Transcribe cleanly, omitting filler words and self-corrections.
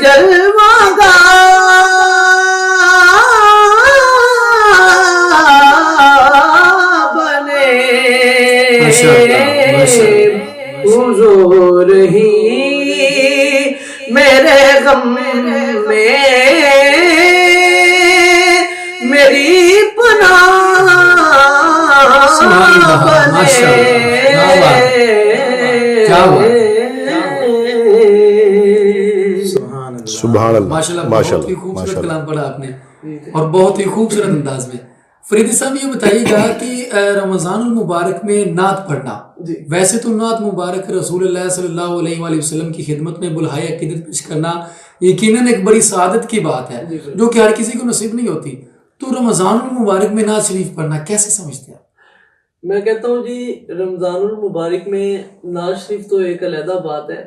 जलवागा बने हुजूर ही मेरे गम में मेरी पनाह बने। सुभान अल्लाह, माशाल्लाह, बहुत ही खूबसूरत कलाम पढ़ा आपने और बहुत ही खूबसूरत अंदाज में। फरीदी साहब ये बताइएगा कि रमज़ानुल मुबारक में नात पढ़ना, वैसे तो नात मुबारक रसूलुल्लाह सल्लल्लाहु अलैहि वसल्लम की खिदमत में बुलहाए अकीदत पेश करना यकीनन एक बड़ी सादत की बात है जो कि हर किसी को नसीब नहीं होती। तो रमज़ानुल मुबारक में नात शरीफ पढ़ना कैसे समझते हैं? मैं कहता हूँ जी, रमज़ानुल मुबारक में नात शरीफ तो एक अलहदा बात है।